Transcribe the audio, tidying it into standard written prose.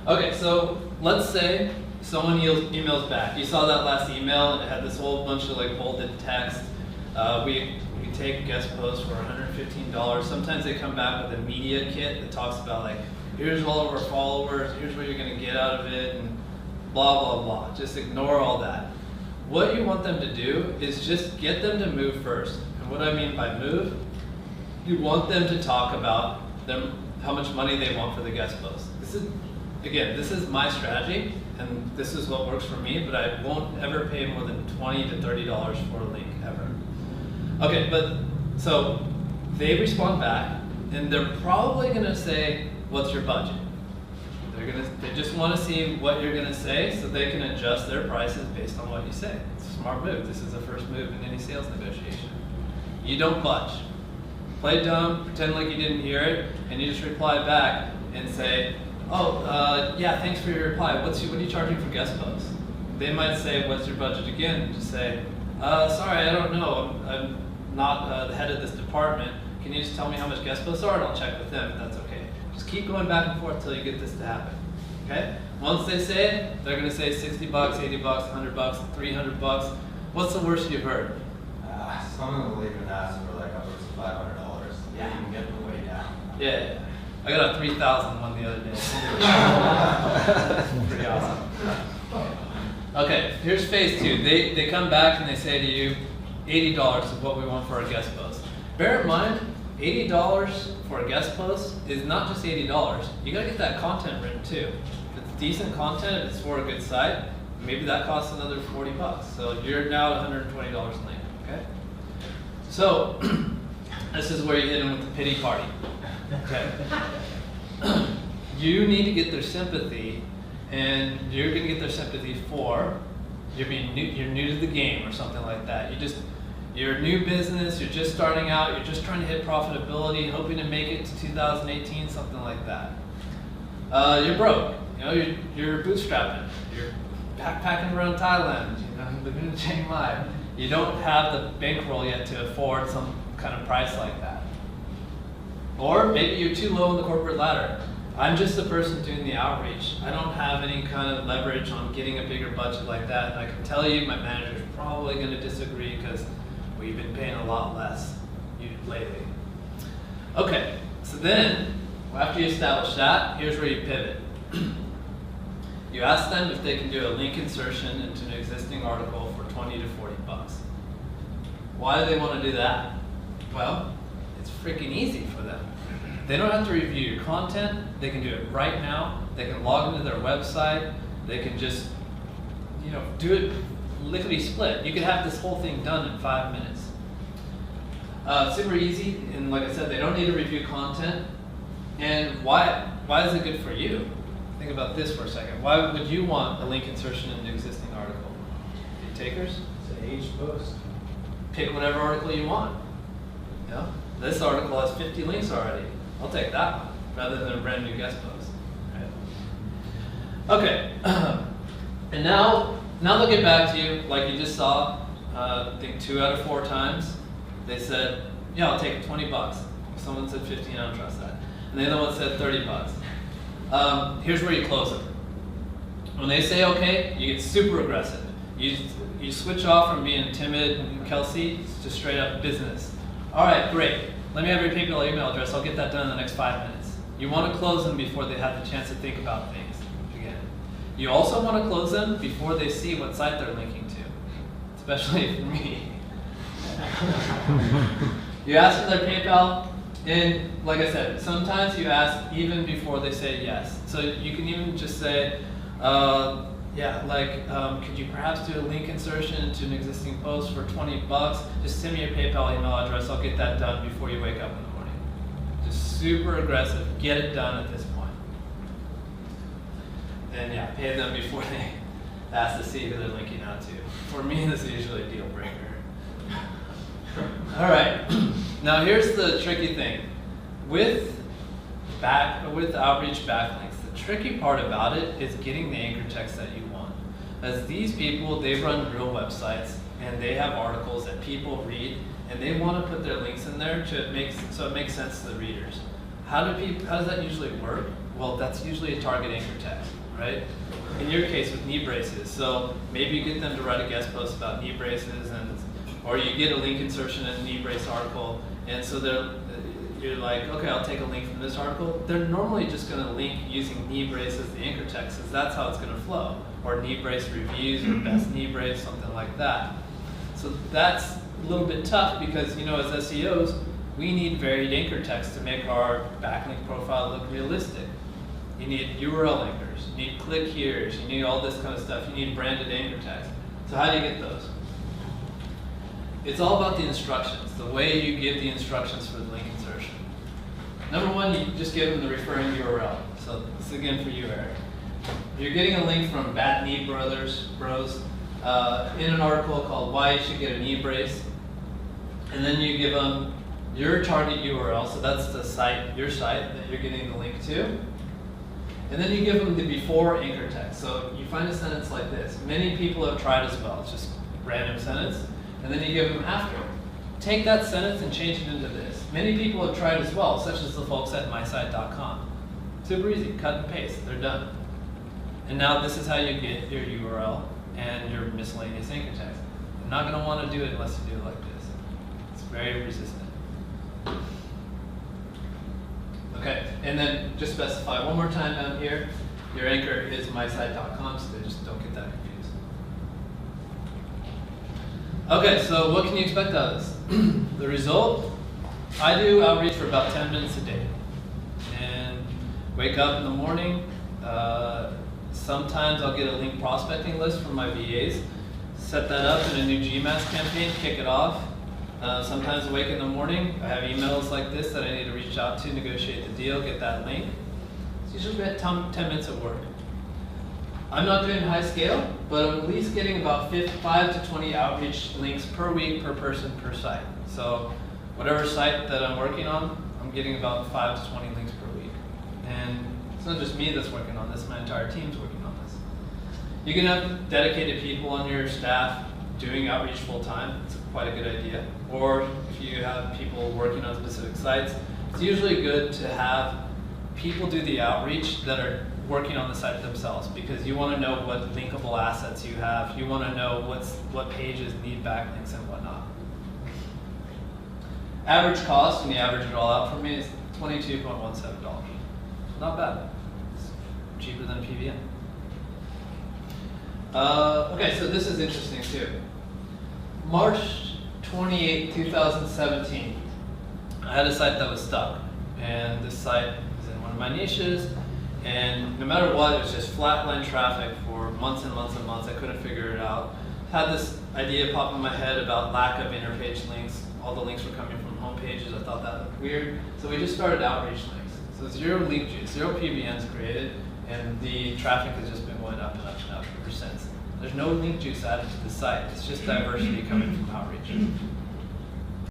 Okay, so let's say someone emails back. You saw that last email and it had this whole bunch of like bolded text. We take guest posts for $115. Sometimes they come back with a media kit that talks about like, here's all of our followers, here's what you're gonna get out of it, and blah, blah, blah. Just ignore all that. What you want them to do is just get them to move first. And what I mean by move, you want them to talk about how much money they want for the guest post. This is my strategy, and this is what works for me, but I won't ever pay more than $20 to $30 for a link, ever. Okay, but so they respond back, and they're probably gonna say, what's your budget? They just wanna see what you're gonna say so they can adjust their prices based on what you say. It's a smart move. This is the first move in any sales negotiation. You don't budge. Play dumb, pretend like you didn't hear it, and you just reply back and say, yeah, thanks for your reply. What are you charging for guest posts? They might say, what's your budget again? And just say, sorry, I don't know. I'm not the head of this department. Can you just tell me how much guest posts are, and I'll check with them if that's okay. Just keep going back and forth until you get this to happen. Okay? Once they say it, they're going to say $60, $80, $100, $300. What's the worst you've heard? Someone will even ask for like upwards of $500. Yeah, you can get them way down. Yeah. I got a 3,000 one the other day. Pretty awesome. Okay, here's phase two. They come back and they say to you, $80 is what we want for our guest post. Bear in mind, $80 for a guest post is not just $80. You gotta get that content written too. If it's decent content, if it's for a good site, maybe that costs another $40. So you're now at $120 a link, okay? So, this is where you hit them with the pity party. Okay. You need to get their sympathy, and you're going to get their sympathy for you're new to the game or something like that. You're a new business, you're just starting out, you're just trying to hit profitability, hoping to make it to 2018, something like that. You're broke, you're bootstrapping, you're backpacking around Thailand, living in Chiang Mai. You don't have the bankroll yet to afford some kind of price like that. Or maybe you're too low on the corporate ladder. I'm just the person doing the outreach. I don't have any kind of leverage on getting a bigger budget like that. And I can tell you my manager's probably going to disagree because we've been paying a lot less lately. Okay, so then after you establish that, here's where you pivot. You ask them if they can do a link insertion into an existing article for $20 to $40. Why do they want to do that? Well, it's freaking easy for them. They don't have to review your content. They can do it right now. They can log into their website. They can just, do it lickety split. You could have this whole thing done in 5 minutes. Super easy, and like I said, they don't need to review content. And why is it good for you? Think about this for a second. Why would you want a link insertion in an existing article? Any takers? It's an aged post. Pick whatever article you want. This article has 50 links already. I'll take that one rather than a brand new guest post. Right? Okay, and now they'll get back to you like you just saw. I think 2 out of 4 times they said, "Yeah, I'll take $20." Someone said 15. I don't trust that. And the other one said $30. Here's where you close them. When they say okay, you get super aggressive. You switch off from being timid and Kelsey to straight up business. All right, great. Let me have your PayPal email address. I'll get that done in the next 5 minutes. You want to close them before they have the chance to think about things again. You also want to close them before they see what site they're linking to, especially for me. You ask for their PayPal, and like I said, sometimes you ask even before they say yes. So you can even just say, could you perhaps do a link insertion into an existing post for $20? Just send me your PayPal email address. I'll get that done before you wake up in the morning. Just super aggressive. Get it done at this point. And pay them before they ask to see who they're linking out to. For me, this is usually a deal breaker. All right. Now here's the tricky thing. With outreach backlinks, the tricky part about it is getting the anchor text that you want. As these people, they run real websites and they have articles that people read, and they want to put their links in there so it makes sense to the readers. How does that usually work? Well, that's usually a target anchor text, right? In your case with knee braces, so maybe you get them to write a guest post about knee braces, or you get a link insertion in a knee brace article, and so you're like, okay, I'll take a link from this article. They're normally just going to link using knee brace as the anchor text, because that's how it's going to flow, or knee brace reviews, or best knee brace, something like that. So that's a little bit tough because, you know, as SEOs, we need varied anchor text to make our backlink profile look realistic. You need URL anchors, you need click here's, you need all this kind of stuff. You need branded anchor text. So how do you get those? It's all about the instructions, the way you give the instructions for the link insertion. Number one, you just give them the referring URL. So this is again for you, Eric. You're getting a link from Bad Knee Bros in an article called Why You Should Get a Knee Brace. And then you give them your target URL, so that's the site, your site that you're getting the link to. And then you give them the before anchor text. So you find a sentence like this. Many people have tried as well. It's just a random sentence. And then you give them after. Take that sentence and change it into this. Many people have tried as well, such as the folks at mysite.com. Super easy, cut and paste, they're done. And now this is how you get your URL and your miscellaneous anchor text. You're not going to want to do it unless you do it like this. It's very resistant. Okay, and then just specify one more time down here, your anchor is mysite.com, so they just don't get that confused. Okay, so what can you expect out of this? The result, I do outreach for about 10 minutes a day. And wake up in the morning, sometimes I'll get a link prospecting list from my VAs, set that up in a new GMAS campaign, kick it off. Sometimes I wake in the morning, I have emails like this that I need to reach out to, negotiate the deal, get that link. It's usually about 10 minutes of work. I'm not doing high scale, but I'm at least getting about 5 to 20 outreach links per week, per person, per site. So whatever site that I'm working on, I'm getting about 5 to 20 links per week. And it's not just me that's working on this, my entire team's working on this. You can have dedicated people on your staff doing outreach full time. It's quite a good idea. Or if you have people working on specific sites, it's usually good to have people do the outreach that are working on the site themselves, because you want to know what linkable assets you have. You want to know what pages need backlinks and whatnot. Average cost, when you average it all out for me, is $22.17. Not bad. It's cheaper than PBN. Okay, so this is interesting too. March 28, 2017, I had a site that was stuck, and this site is in one of my niches, and no matter what, it was just flatline traffic for months and months and months. I couldn't figure it out. Had this idea pop in my head about lack of interpage links. All the links were coming from home pages. I thought that looked weird, so we just started outreach links. So 0 link juice, 0 PBNs created, and the traffic has just been going up and up and up ever since. There's no link juice added to the site. It's just diversity coming from outreach.